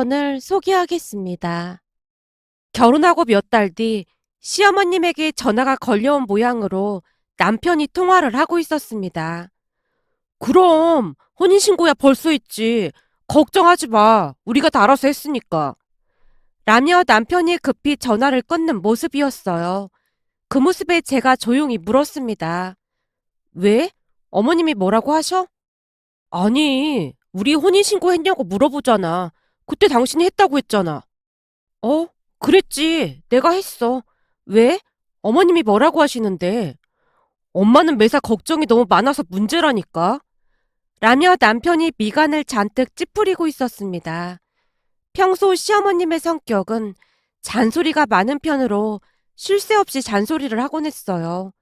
사연을 소개하겠습니다. 결혼하고 몇 달 뒤 시어머님에게 전화가 걸려온 모양으로 남편이 통화를 하고 있었습니다. 그럼 혼인신고야 벌써 했지. 걱정하지 마. 우리가 다 알아서 했으니까. 라며 남편이 급히 전화를 끊는 모습이었어요. 그 모습에 제가 조용히 물었습니다. 왜? 어머님이 뭐라고 하셔? 아니, 우리 혼인신고 했냐고 물어보잖아. 그때 당신이 했다고 했잖아. 어? 그랬지. 내가 했어. 왜? 어머님이 뭐라고 하시는데? 엄마는 매사 걱정이 너무 많아서 문제라니까. 라며 남편이 미간을 잔뜩 찌푸리고 있었습니다. 평소 시어머님의 성격은 잔소리가 많은 편으로 쉴 새 없이 잔소리를 하곤 했어요.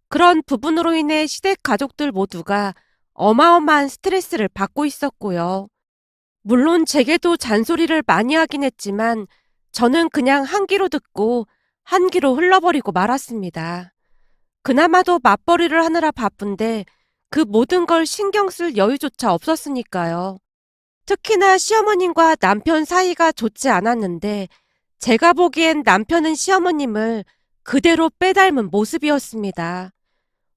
그런 부분으로 인해 시댁 가족들 모두가 어마어마한 스트레스를 받고 있었고요. 물론 제게도 잔소리를 많이 하긴 했지만 저는 그냥 한 귀로 듣고 한 귀로 흘러버리고 말았습니다. 그나마도 맞벌이를 하느라 바쁜데 그 모든 걸 신경 쓸 여유조차 없었으니까요. 특히나 시어머님과 남편 사이가 좋지 않았는데 제가 보기엔 남편은 시어머님을 그대로 빼닮은 모습이었습니다.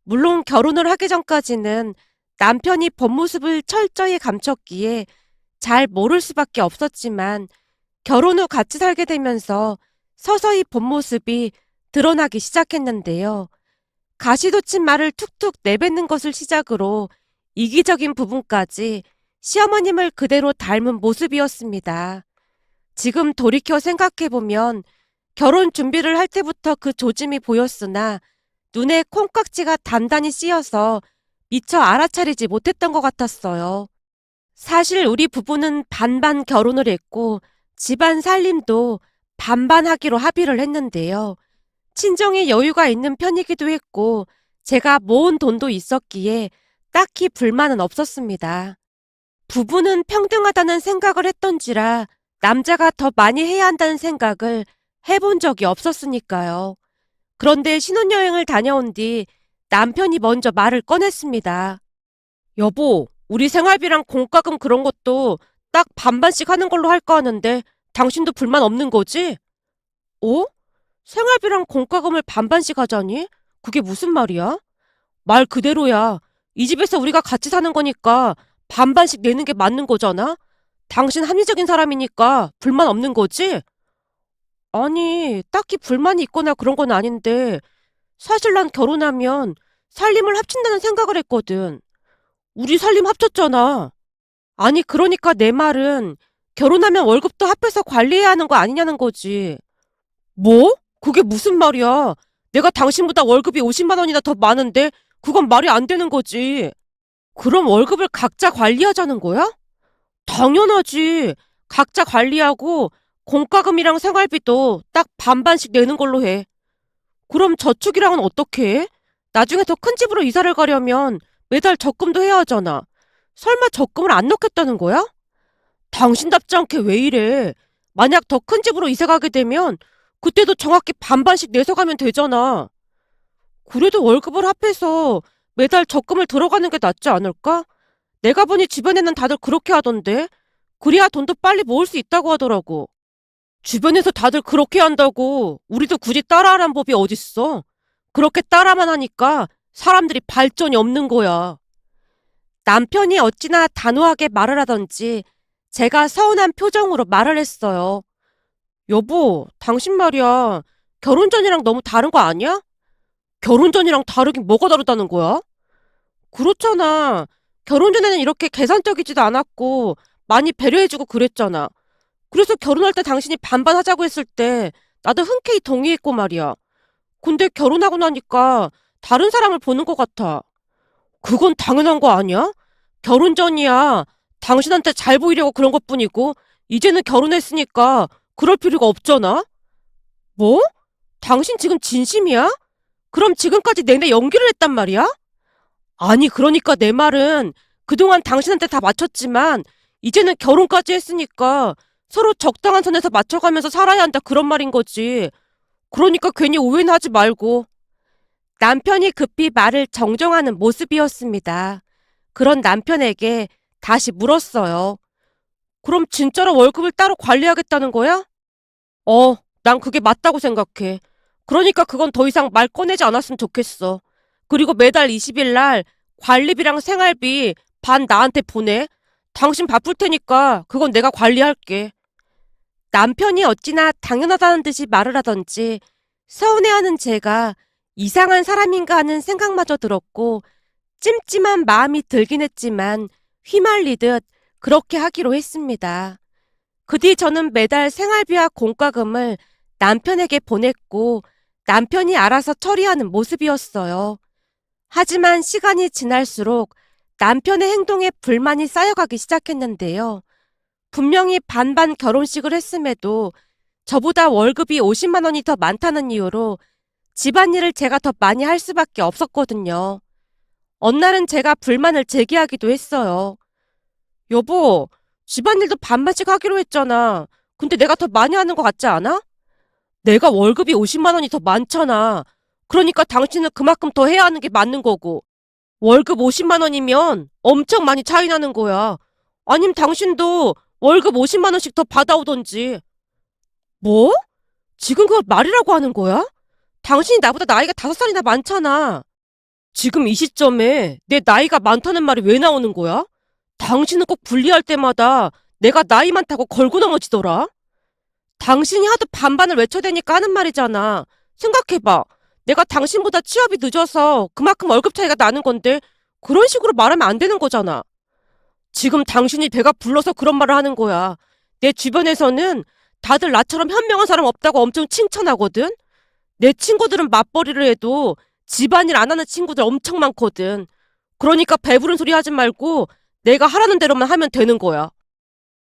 물론 결혼을 하기 전까지는 남편이 본 모습을 철저히 감췄기에 잘 모를 수밖에 없었지만 결혼 후 같이 살게 되면서 서서히 본 모습이 드러나기 시작했는데요. 가시돋친 말을 툭툭 내뱉는 것을 시작으로 이기적인 부분까지 시어머님을 그대로 닮은 모습이었습니다. 지금 돌이켜 생각해보면 결혼 준비를 할 때부터 그 조짐이 보였으나 눈에 콩깍지가 단단히 씌어서 미처 알아차리지 못했던 것 같았어요. 사실 우리 부부는 반반 결혼을 했고 집안 살림도 반반 하기로 합의를 했는데요. 친정에 여유가 있는 편이기도 했고 제가 모은 돈도 있었기에 딱히 불만은 없었습니다. 부부는 평등하다는 생각을 했던지라 남자가 더 많이 해야 한다는 생각을 해본 적이 없었으니까요. 그런데 신혼여행을 다녀온 뒤 남편이 먼저 말을 꺼냈습니다. 여보, 우리 생활비랑 공과금 그런 것도 딱 반반씩 하는 걸로 할까 하는데 당신도 불만 없는 거지? 어? 생활비랑 공과금을 반반씩 하자니? 그게 무슨 말이야? 말 그대로야. 이 집에서 우리가 같이 사는 거니까 반반씩 내는 게 맞는 거잖아? 당신 합리적인 사람이니까 불만 없는 거지? 아니, 딱히 불만이 있거나 그런 건 아닌데 사실 난 결혼하면 살림을 합친다는 생각을 했거든. 우리 살림 합쳤잖아. 아니, 그러니까 내 말은 결혼하면 월급도 합해서 관리해야 하는 거 아니냐는 거지. 뭐? 그게 무슨 말이야? 내가 당신보다 월급이 50만 원이나 더 많은데 그건 말이 안 되는 거지. 그럼 월급을 각자 관리하자는 거야? 당연하지. 각자 관리하고 공과금이랑 생활비도 딱 반반씩 내는 걸로 해. 그럼 저축이랑은 어떻게 해? 나중에 더 큰 집으로 이사를 가려면 매달 적금도 해야 하잖아. 설마 적금을 안 넣겠다는 거야? 당신답지 않게 왜 이래? 만약 더 큰 집으로 이사 가게 되면 그때도 정확히 반반씩 내서 가면 되잖아. 그래도 월급을 합해서 매달 적금을 들어가는 게 낫지 않을까? 내가 보니 주변에는 다들 그렇게 하던데. 그래야 돈도 빨리 모을 수 있다고 하더라고. 주변에서 다들 그렇게 한다고 우리도 굳이 따라하란 법이 어딨어. 그렇게 따라만 하니까 사람들이 발전이 없는 거야. 남편이 어찌나 단호하게 말을 하던지 제가 서운한 표정으로 말을 했어요. 여보, 당신 말이야. 결혼 전이랑 너무 다른 거 아니야? 결혼 전이랑 다르긴 뭐가 다르다는 거야? 그렇잖아. 결혼 전에는 이렇게 계산적이지도 않았고 많이 배려해주고 그랬잖아. 그래서 결혼할 때 당신이 반반 하자고 했을 때 나도 흔쾌히 동의했고 말이야. 근데 결혼하고 나니까 다른 사람을 보는 것 같아. 그건 당연한 거 아니야? 결혼 전이야. 당신한테 잘 보이려고 그런 것뿐이고 이제는 결혼했으니까 그럴 필요가 없잖아. 뭐? 당신 지금 진심이야? 그럼 지금까지 내내 연기를 했단 말이야? 아니, 그러니까 내 말은 그동안 당신한테 다 맞췄지만 이제는 결혼까지 했으니까 서로 적당한 선에서 맞춰가면서 살아야 한다 그런 말인 거지. 그러니까 괜히 오해는 하지 말고. 남편이 급히 말을 정정하는 모습이었습니다. 그런 남편에게 다시 물었어요. 그럼 진짜로 월급을 따로 관리하겠다는 거야? 난 그게 맞다고 생각해. 그러니까 그건 더 이상 말 꺼내지 않았으면 좋겠어. 그리고 매달 20일 날 관리비랑 생활비 반 나한테 보내. 당신 바쁠 테니까 그건 내가 관리할게. 남편이 어찌나 당연하다는 듯이 말을 하던지 서운해하는 제가 이상한 사람인가 하는 생각마저 들었고 찜찜한 마음이 들긴 했지만 휘말리듯 그렇게 하기로 했습니다. 그 뒤 저는 매달 생활비와 공과금을 남편에게 보냈고 남편이 알아서 처리하는 모습이었어요. 하지만 시간이 지날수록 남편의 행동에 불만이 쌓여가기 시작했는데요. 분명히 반반 결혼식을 했음에도 저보다 월급이 50만 원이 더 많다는 이유로 집안일을 제가 더 많이 할 수밖에 없었거든요. 어느 날은 제가 불만을 제기하기도 했어요. 여보, 집안일도 반반씩 하기로 했잖아. 근데 내가 더 많이 하는 것 같지 않아? 내가 월급이 50만 원이 더 많잖아. 그러니까 당신은 그만큼 더 해야 하는 게 맞는 거고. 월급 50만 원이면 엄청 많이 차이 나는 거야. 아님 당신도 월급 50만 원씩 더 받아오던지. 뭐? 지금 그걸 말이라고 하는 거야? 당신이 나보다 나이가 5살이나 많잖아. 지금 이 시점에 내 나이가 많다는 말이 왜 나오는 거야? 당신은 꼭 분리할 때마다 내가 나이 많다고 걸고 넘어지더라. 당신이 하도 반반을 외쳐대니까 하는 말이잖아. 생각해봐. 내가 당신보다 취업이 늦어서 그만큼 월급 차이가 나는 건데 그런 식으로 말하면 안 되는 거잖아. 지금 당신이 배가 불러서 그런 말을 하는 거야. 내 주변에서는 다들 나처럼 현명한 사람 없다고 엄청 칭찬하거든. 내 친구들은 맞벌이를 해도 집안일 안 하는 친구들 엄청 많거든. 그러니까 배부른 소리 하지 말고 내가 하라는 대로만 하면 되는 거야.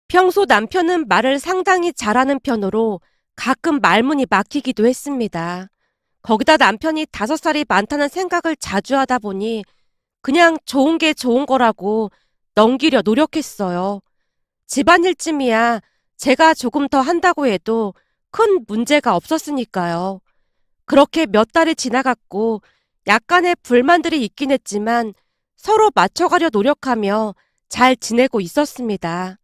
평소 남편은 말을 상당히 잘하는 편으로 가끔 말문이 막히기도 했습니다. 거기다 남편이 5살이 많다는 생각을 자주 하다 보니 그냥 좋은 게 좋은 거라고 넘기려 노력했어요. 집안일쯤이야 제가 조금 더 한다고 해도 큰 문제가 없었으니까요. 그렇게 몇 달이 지나갔고 약간의 불만들이 있긴 했지만 서로 맞춰가려 노력하며 잘 지내고 있었습니다.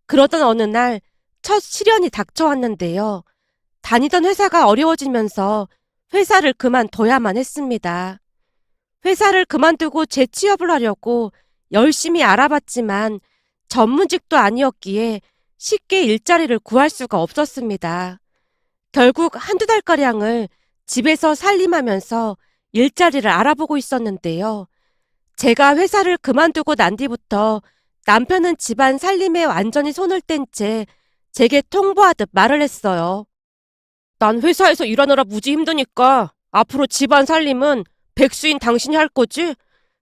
그러던 어느 날 첫 시련이 닥쳐왔는데요. 다니던 회사가 어려워지면서 회사를 그만둬야만 했습니다. 회사를 그만두고 재취업을 하려고 열심히 알아봤지만 전문직도 아니었기에 쉽게 일자리를 구할 수가 없었습니다. 결국 한두 달가량을 집에서 살림하면서 일자리를 알아보고 있었는데요. 제가 회사를 그만두고 난 뒤부터 남편은 집안 살림에 완전히 손을 뗀 채 제게 통보하듯 말을 했어요. 난 회사에서 일하느라 무지 힘드니까 앞으로 집안 살림은 백수인 당신이 할 거지?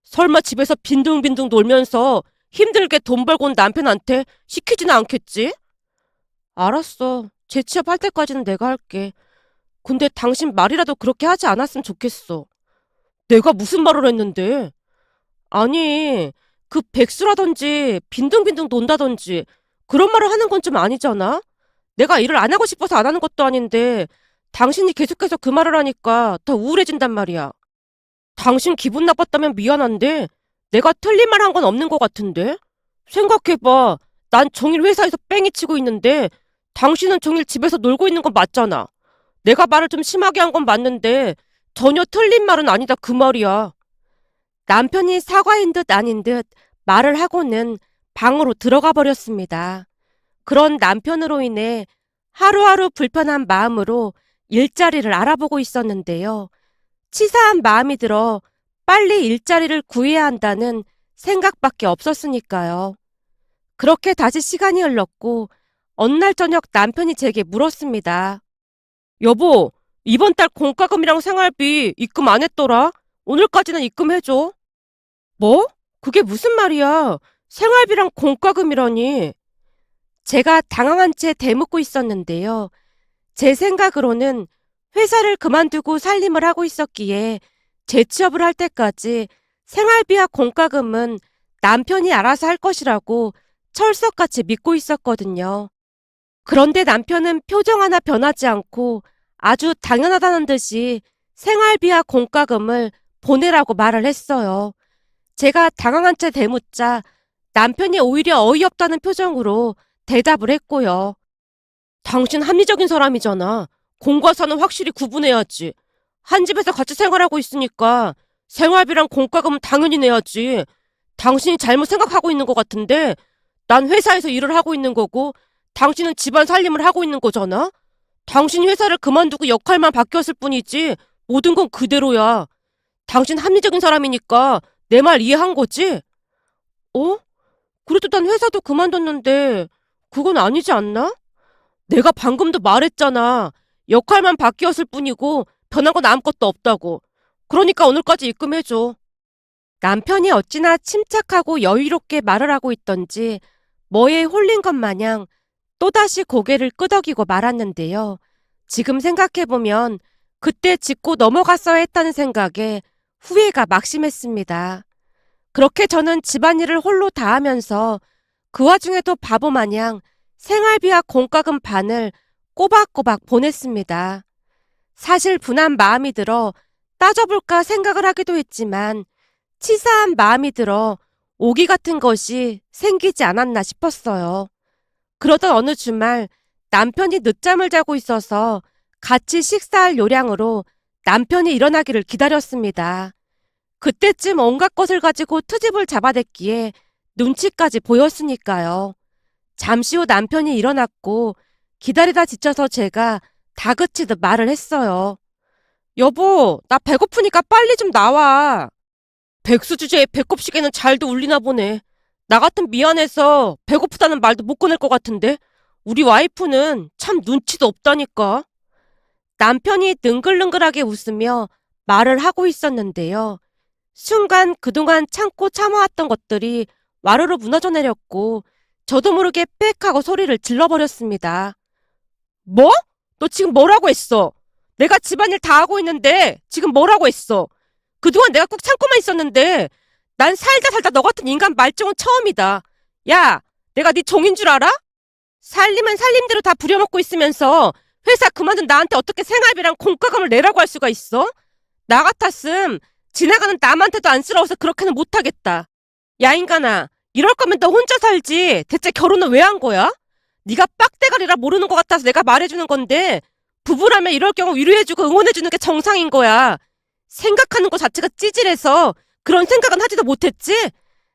설마 집에서 빈둥빈둥 놀면서 힘들게 돈 벌고 온 남편한테 시키지는 않겠지? 알았어. 재취업할 때까지는 내가 할게. 근데 당신 말이라도 그렇게 하지 않았으면 좋겠어. 내가 무슨 말을 했는데? 아니, 그 백수라든지 빈둥빈둥 논다든지 그런 말을 하는 건 좀 아니잖아? 내가 일을 안 하고 싶어서 안 하는 것도 아닌데 당신이 계속해서 그 말을 하니까 더 우울해진단 말이야. 당신 기분 나빴다면 미안한데 내가 틀린 말 한 건 없는 것 같은데? 생각해봐. 난 종일 회사에서 뺑이 치고 있는데 당신은 종일 집에서 놀고 있는 건 맞잖아. 내가 말을 좀 심하게 한 건 맞는데 전혀 틀린 말은 아니다 그 말이야. 남편이 사과인 듯 아닌 듯 말을 하고는 방으로 들어가 버렸습니다. 그런 남편으로 인해 하루하루 불편한 마음으로 일자리를 알아보고 있었는데요. 치사한 마음이 들어 빨리 일자리를 구해야 한다는 생각밖에 없었으니까요. 그렇게 다시 시간이 흘렀고 어느 날 저녁 남편이 제게 물었습니다. 여보, 이번 달 공과금이랑 생활비 입금 안 했더라? 오늘까지는 입금해줘. 뭐? 그게 무슨 말이야? 생활비랑 공과금이라니. 제가 당황한 채 대묻고 있었는데요. 제 생각으로는 회사를 그만두고 살림을 하고 있었기에 재취업을 할 때까지 생활비와 공과금은 남편이 알아서 할 것이라고 철석같이 믿고 있었거든요. 그런데 남편은 표정 하나 변하지 않고 아주 당연하다는 듯이 생활비와 공과금을 보내라고 말을 했어요. 제가 당황한 채 대묻자 남편이 오히려 어이없다는 표정으로 대답을 했고요. 당신 합리적인 사람이잖아. 공과 사는 확실히 구분해야지. 한 집에서 같이 생활하고 있으니까 생활비랑 공과금은 당연히 내야지. 당신이 잘못 생각하고 있는 것 같은데 난 회사에서 일을 하고 있는 거고 당신은 집안 살림을 하고 있는 거잖아? 당신이 회사를 그만두고 역할만 바뀌었을 뿐이지 모든 건 그대로야. 당신 합리적인 사람이니까 내 말 이해한 거지? 어? 그래도 난 회사도 그만뒀는데 그건 아니지 않나? 내가 방금도 말했잖아. 역할만 바뀌었을 뿐이고 변한 건 아무것도 없다고. 그러니까 오늘까지 입금해줘. 남편이 어찌나 침착하고 여유롭게 말을 하고 있던지 뭐에 홀린 것 마냥 또다시 고개를 끄덕이고 말았는데요. 지금 생각해보면 그때 짚고 넘어갔어야 했다는 생각에 후회가 막심했습니다. 그렇게 저는 집안일을 홀로 다 하면서 그 와중에도 바보 마냥 생활비와 공과금 반을 꼬박꼬박 보냈습니다. 사실 분한 마음이 들어 따져볼까 생각을 하기도 했지만 치사한 마음이 들어 오기 같은 것이 생기지 않았나 싶었어요. 그러던 어느 주말 남편이 늦잠을 자고 있어서 같이 식사할 요량으로 남편이 일어나기를 기다렸습니다. 그때쯤 온갖 것을 가지고 트집을 잡아댔기에 눈치까지 보였으니까요. 잠시 후 남편이 일어났고 기다리다 지쳐서 제가 다그치듯 말을 했어요. 여보, 나 배고프니까 빨리 좀 나와. 백수 주제에 배꼽 시계는 잘도 울리나 보네. 나 같은 미안해서 배고프다는 말도 못 꺼낼 것 같은데 우리 와이프는 참 눈치도 없다니까. 남편이 능글능글하게 웃으며 말을 하고 있었는데요. 순간 그동안 참고 참아왔던 것들이 와르르 무너져 내렸고 저도 모르게 빽 하고 소리를 질러버렸습니다. 뭐? 너 지금 뭐라고 했어? 내가 집안일 다 하고 있는데 지금 뭐라고 했어? 그동안 내가 꼭 참고만 있었는데 난 살다 살다 너 같은 인간 말종은 처음이다. 야, 내가 네 종인 줄 알아? 살림은 살림대로 다 부려먹고 있으면서 회사 그만둔 나한테 어떻게 생활비랑 공과금을 내라고 할 수가 있어? 나 같았음 지나가는 남한테도 안쓰러워서 그렇게는 못하겠다. 야 인간아, 이럴 거면 너 혼자 살지. 대체 결혼은 왜 한 거야? 네가 빡대가리라 모르는 것 같아서 내가 말해주는 건데 부부라면 이럴 경우 위로해주고 응원해주는 게 정상인 거야. 생각하는 것 자체가 찌질해서 그런 생각은 하지도 못했지?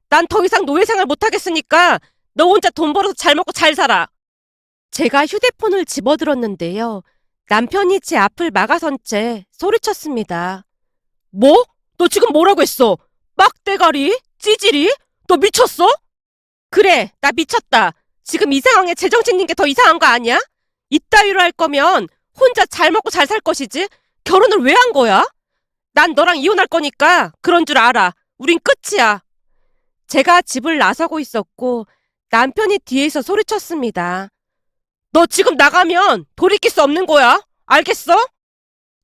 난 더 이상 노예생활 못하겠으니까 너 혼자 돈 벌어서 잘 먹고 잘 살아. 제가 휴대폰을 집어들었는데요. 남편이 제 앞을 막아선 채 소리쳤습니다. 뭐? 너 지금 뭐라고 했어? 빡대가리? 찌질이? 너 미쳤어? 그래, 나 미쳤다. 지금 이 상황에 제정신인 게 더 이상한 거 아니야? 이따위로 할 거면 혼자 잘 먹고 잘 살 것이지? 결혼을 왜 한 거야? 난 너랑 이혼할 거니까 그런 줄 알아. 우린 끝이야. 제가 집을 나서고 있었고 남편이 뒤에서 소리쳤습니다. 너 지금 나가면 돌이킬 수 없는 거야. 알겠어?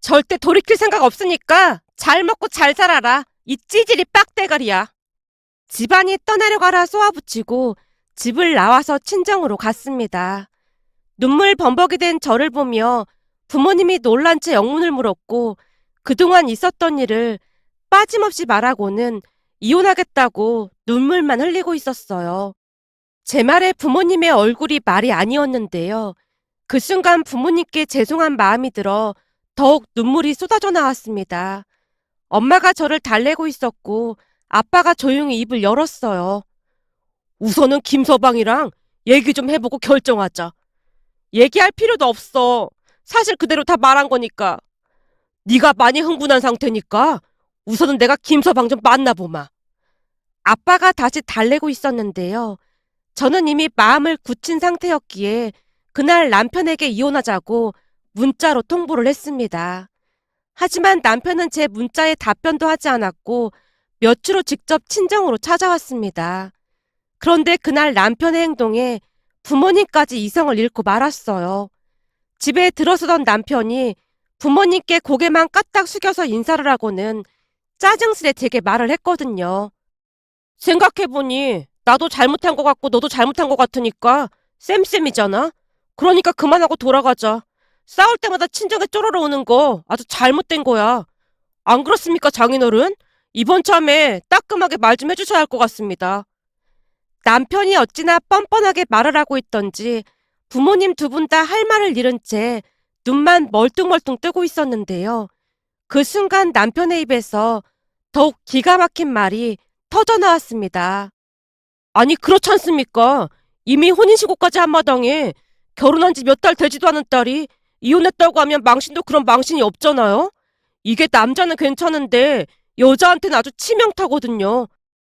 절대 돌이킬 생각 없으니까 잘 먹고 잘 살아라. 이 찌질이 빡대가리야. 집안이 떠내려가라 쏘아붙이고 집을 나와서 친정으로 갔습니다. 눈물 범벅이 된 저를 보며 부모님이 놀란 채 영문을 물었고 그동안 있었던 일을 빠짐없이 말하고는 이혼하겠다고 눈물만 흘리고 있었어요. 제 말에 부모님의 얼굴이 말이 아니었는데요. 그 순간 부모님께 죄송한 마음이 들어 더욱 눈물이 쏟아져 나왔습니다. 엄마가 저를 달래고 있었고 아빠가 조용히 입을 열었어요. 우선은 김서방이랑 얘기 좀 해보고 결정하자. 얘기할 필요도 없어. 사실 그대로 다 말한 거니까. 네가 많이 흥분한 상태니까 우선은 내가 김서방 좀 만나보마. 아빠가 다시 달래고 있었는데요. 저는 이미 마음을 굳힌 상태였기에 그날 남편에게 이혼하자고 문자로 통보를 했습니다. 하지만 남편은 제 문자에 답변도 하지 않았고 몇 주 후 직접 친정으로 찾아왔습니다. 그런데 그날 남편의 행동에 부모님까지 이성을 잃고 말았어요. 집에 들어서던 남편이 부모님께 고개만 까딱 숙여서 인사를 하고는 짜증스레 제게 말을 했거든요. 생각해보니 나도 잘못한 것 같고 너도 잘못한 것 같으니까 쌤쌤이잖아. 그러니까 그만하고 돌아가자. 싸울 때마다 친정에 쪼르르 오는 거 아주 잘못된 거야. 안 그렇습니까 장인어른? 이번 참에 따끔하게 말 좀 해주셔야 할 것 같습니다. 남편이 어찌나 뻔뻔하게 말을 하고 있던지 부모님 두 분 다 할 말을 잃은 채 눈만 멀뚱멀뚱 뜨고 있었는데요. 그 순간 남편의 입에서 더욱 기가 막힌 말이 터져 나왔습니다. 아니, 그렇지 않습니까? 이미 혼인신고까지 한 마당에 결혼한 지 몇 달 되지도 않은 딸이 이혼했다고 하면 망신도 그런 망신이 없잖아요? 이게 남자는 괜찮은데 여자한테는 아주 치명타거든요.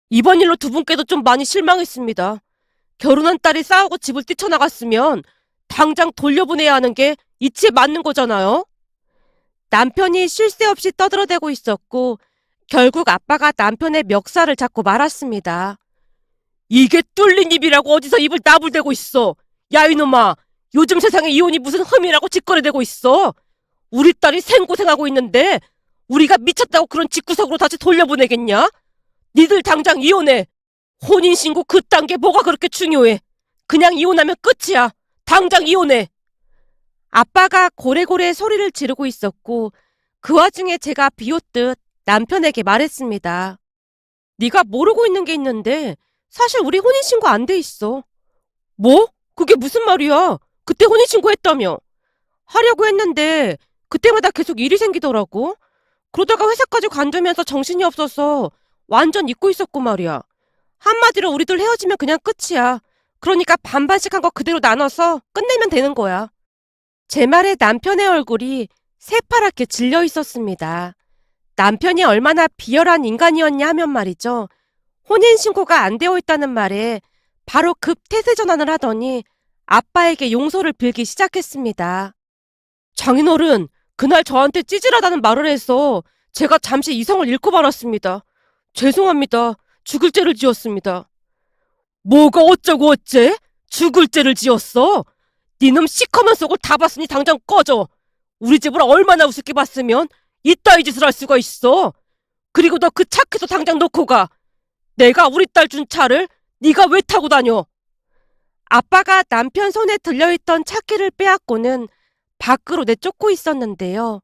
이번 일로 두 분께도 좀 많이 실망했습니다. 결혼한 딸이 싸우고 집을 뛰쳐나갔으면 당장 돌려보내야 하는 게 이치에 맞는 거잖아요? 남편이 쉴 새 없이 떠들어대고 있었고 결국 아빠가 남편의 멱살을 잡고 말았습니다. 이게 뚫린 입이라고 어디서 입을 나불대고 있어. 야, 이놈아. 요즘 세상에 이혼이 무슨 흠이라고 짓거리대고 있어. 우리 딸이 생고생하고 있는데 우리가 미쳤다고 그런 집구석으로 다시 돌려보내겠냐? 니들 당장 이혼해. 혼인신고 그딴 게 뭐가 그렇게 중요해. 그냥 이혼하면 끝이야. 당장 이혼해. 아빠가 고래고래 소리를 지르고 있었고 그 와중에 제가 비웃듯 남편에게 말했습니다. 네가 모르고 있는 게 있는데 사실 우리 혼인신고 안 돼 있어. 뭐? 그게 무슨 말이야? 그때 혼인신고 했다며. 하려고 했는데 그때마다 계속 일이 생기더라고. 그러다가 회사까지 관두면서 정신이 없어서 완전 잊고 있었고 말이야. 한마디로 우리들 헤어지면 그냥 끝이야. 그러니까 반반씩 한 거 그대로 나눠서 끝내면 되는 거야. 제 말에 남편의 얼굴이 새파랗게 질려 있었습니다. 남편이 얼마나 비열한 인간이었냐 하면 말이죠. 혼인신고가 안 되어 있다는 말에 바로 급 태세 전환을 하더니 아빠에게 용서를 빌기 시작했습니다. 장인어른, 그날 저한테 찌질하다는 말을 해서 제가 잠시 이성을 잃고 말았습니다. 죄송합니다. 죽을 죄를 지었습니다. 뭐가 어쩌고 어째? 죽을 죄를 지었어? 니놈 시커먼 속을 다 봤으니 당장 꺼져. 우리 집을 얼마나 우습게 봤으면 이따위 짓을 할 수가 있어. 그리고 너 그 차키도 당장 놓고 가. 내가 우리 딸 준 차를 네가 왜 타고 다녀? 아빠가 남편 손에 들려있던 차키를 빼앗고는 밖으로 내쫓고 있었는데요.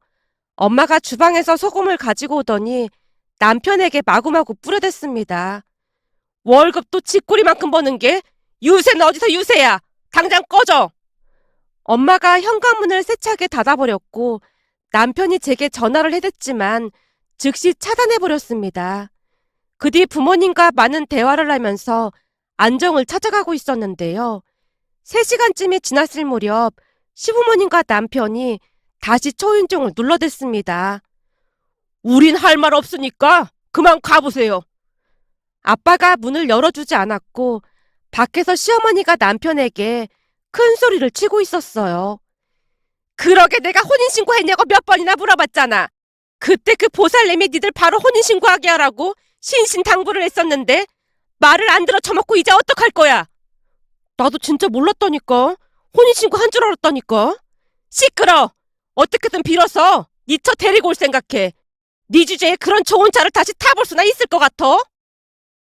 엄마가 주방에서 소금을 가지고 오더니 남편에게 마구마구 뿌려댔습니다. 월급도 쥐꼬리만큼 버는 게 유세는 어디서 유세야? 당장 꺼져! 엄마가 현관문을 세차게 닫아버렸고 남편이 제게 전화를 해댔지만 즉시 차단해버렸습니다. 그 뒤 부모님과 많은 대화를 하면서 안정을 찾아가고 있었는데요. 3시간쯤이 지났을 무렵 시부모님과 남편이 다시 초인종을 눌러댔습니다. 우린 할 말 없으니까 그만 가보세요. 아빠가 문을 열어주지 않았고 밖에서 시어머니가 남편에게 큰 소리를 치고 있었어요. 그러게 내가 혼인신고 했냐고 몇 번이나 물어봤잖아. 그때 그 보살님이 니들 바로 혼인신고하게 하라고 신신당부를 했었는데 말을 안 들어 처먹고 이제 어떡할 거야? 나도 진짜 몰랐다니까. 혼인신고 한 줄 알았다니까. 시끄러! 어떻게든 빌어서 니 처 데리고 올 생각해. 네 주제에 그런 좋은 차를 다시 타볼 수나 있을 것 같아?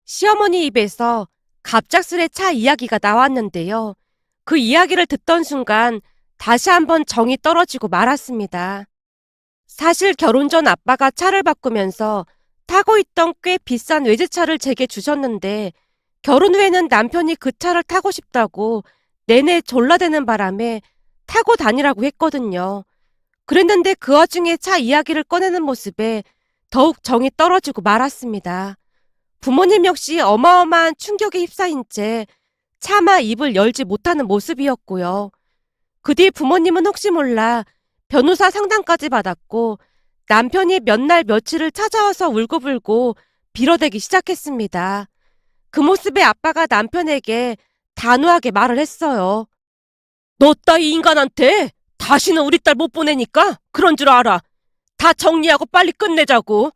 시어머니 입에서 갑작스레 차 이야기가 나왔는데요. 그 이야기를 듣던 순간 다시 한번 정이 떨어지고 말았습니다. 사실 결혼 전 아빠가 차를 바꾸면서 타고 있던 꽤 비싼 외제차를 제게 주셨는데 결혼 후에는 남편이 그 차를 타고 싶다고 내내 졸라대는 바람에 타고 다니라고 했거든요. 그랬는데 그 와중에 차 이야기를 꺼내는 모습에 더욱 정이 떨어지고 말았습니다. 부모님 역시 어마어마한 충격에 휩싸인 채 차마 입을 열지 못하는 모습이었고요. 그 뒤 부모님은 혹시 몰라 변호사 상담까지 받았고 남편이 몇 날 며칠을 찾아와서 울고불고 빌어대기 시작했습니다. 그 모습에 아빠가 남편에게 단호하게 말을 했어요. 너 따위 인간한테 다시는 우리 딸 못 보내니까 그런 줄 알아. 다 정리하고 빨리 끝내자고.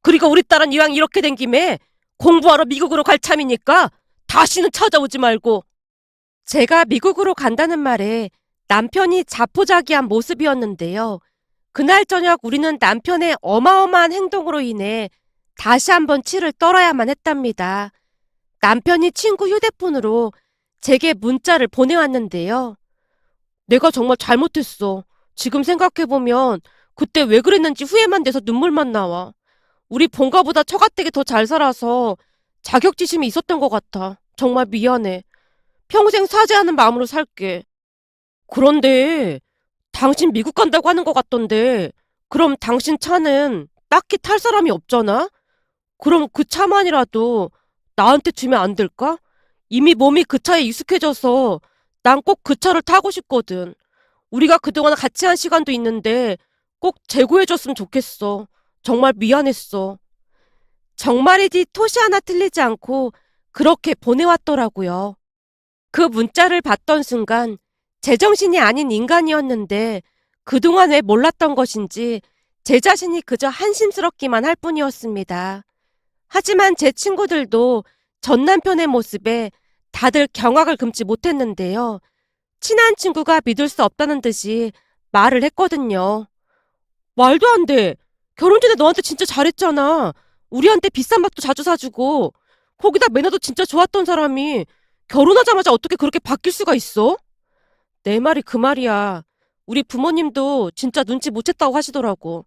그리고 우리 딸은 이왕 이렇게 된 김에 공부하러 미국으로 갈 참이니까 다시는 찾아오지 말고. 제가 미국으로 간다는 말에 남편이 자포자기한 모습이었는데요. 그날 저녁 우리는 남편의 어마어마한 행동으로 인해 다시 한번 치를 떨어야만 했답니다. 남편이 친구 휴대폰으로 제게 문자를 보내왔는데요. 내가 정말 잘못했어. 지금 생각해보면 그때 왜 그랬는지 후회만 돼서 눈물만 나와. 우리 본가보다 처가댁이 더 잘 살아서 자격지심이 있었던 것 같아. 정말 미안해. 평생 사죄하는 마음으로 살게. 그런데 당신 미국 간다고 하는 것 같던데 그럼 당신 차는 딱히 탈 사람이 없잖아? 그럼 그 차만이라도 나한테 주면 안 될까? 이미 몸이 그 차에 익숙해져서 난 꼭 그 차를 타고 싶거든. 우리가 그동안 같이 한 시간도 있는데 꼭 재고해줬으면 좋겠어. 정말 미안했어. 정말이지 토시 하나 틀리지 않고 그렇게 보내왔더라고요. 그 문자를 받던 순간 제정신이 아닌 인간이었는데 그동안 왜 몰랐던 것인지 제 자신이 그저 한심스럽기만 할 뿐이었습니다. 하지만 제 친구들도 전 남편의 모습에 다들 경악을 금치 못했는데요. 친한 친구가 믿을 수 없다는 듯이 말을 했거든요. 말도 안 돼. 결혼 전에 너한테 진짜 잘했잖아. 우리한테 비싼 밥도 자주 사주고 거기다 매너도 진짜 좋았던 사람이 결혼하자마자 어떻게 그렇게 바뀔 수가 있어? 내 말이 그 말이야. 우리 부모님도 진짜 눈치 못 챘다고 하시더라고.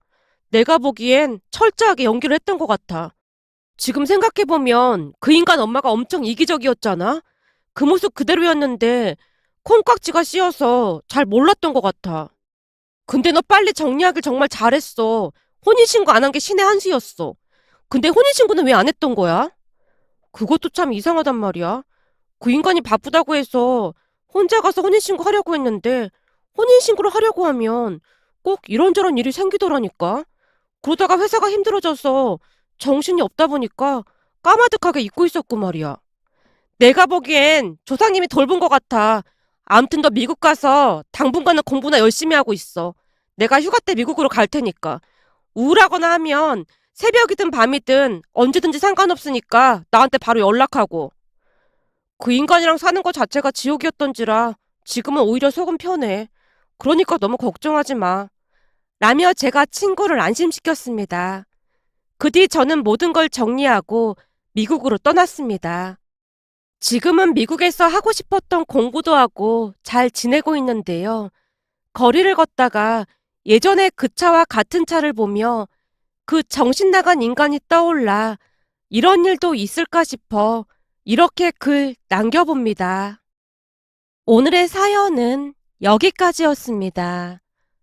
내가 보기엔 철저하게 연기를 했던 것 같아. 지금 생각해보면 그 인간 엄마가 엄청 이기적이었잖아? 그 모습 그대로였는데 콩깍지가 씌어서 잘 몰랐던 것 같아. 근데 너 빨리 정리하길 정말 잘했어. 혼인신고 안 한 게 신의 한 수였어. 근데 혼인신고는 왜 안 했던 거야? 그것도 참 이상하단 말이야. 그 인간이 바쁘다고 해서 혼자 가서 혼인신고 하려고 했는데 혼인신고를 하려고 하면 꼭 이런저런 일이 생기더라니까. 그러다가 회사가 힘들어져서 정신이 없다 보니까 까마득하게 잊고 있었고 말이야. 내가 보기엔 조상님이 돌본 것 같아. 아무튼 너 미국 가서 당분간은 공부나 열심히 하고 있어. 내가 휴가 때 미국으로 갈 테니까. 우울하거나 하면 새벽이든 밤이든 언제든지 상관없으니까 나한테 바로 연락하고. 그 인간이랑 사는 것 자체가 지옥이었던지라 지금은 오히려 속은 편해. 그러니까 너무 걱정하지 마. 라며 제가 친구를 안심시켰습니다. 그 뒤 저는 모든 걸 정리하고 미국으로 떠났습니다. 지금은 미국에서 하고 싶었던 공부도 하고 잘 지내고 있는데요. 거리를 걷다가 예전에 그 차와 같은 차를 보며 그 정신 나간 인간이 떠올라 이런 일도 있을까 싶어 이렇게 글 남겨봅니다. 오늘의 사연은 여기까지였습니다.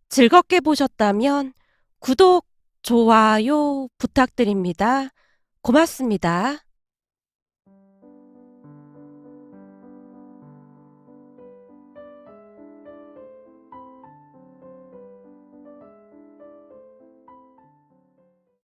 즐겁게 보셨다면 구독, 좋아요 부탁드립니다. 고맙습니다.